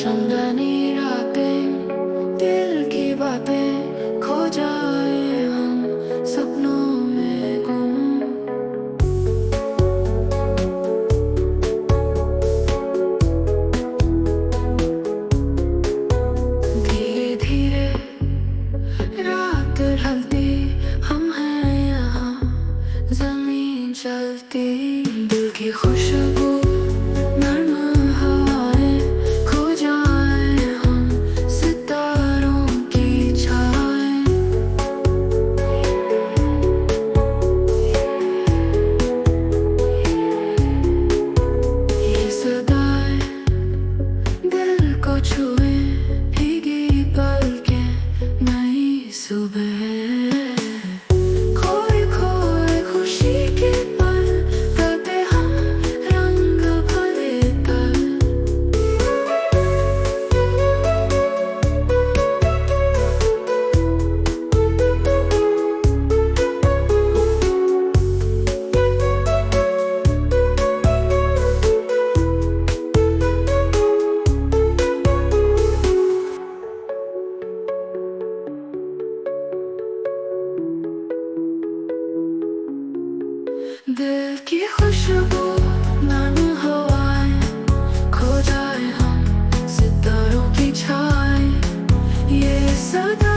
रोशनदानी रातें, दिल की बातें खो जाए हम सपनों में गुम। धीरे धीरे रात ढलती, हम हैं यहाँ जमीन चलती। दिल की खुशबू नर्म हवाएं, खो जाए हम सितारों की छाएं। ये सदाएं दिल को छुए, भीगी पलकें नई सुबह। खोए खोए खुशी के पल, करते हम रंग भरे तल। दिल की खुशबू नर्म हवाएं, खो जाए हम सितारों की छाएं। ये सदा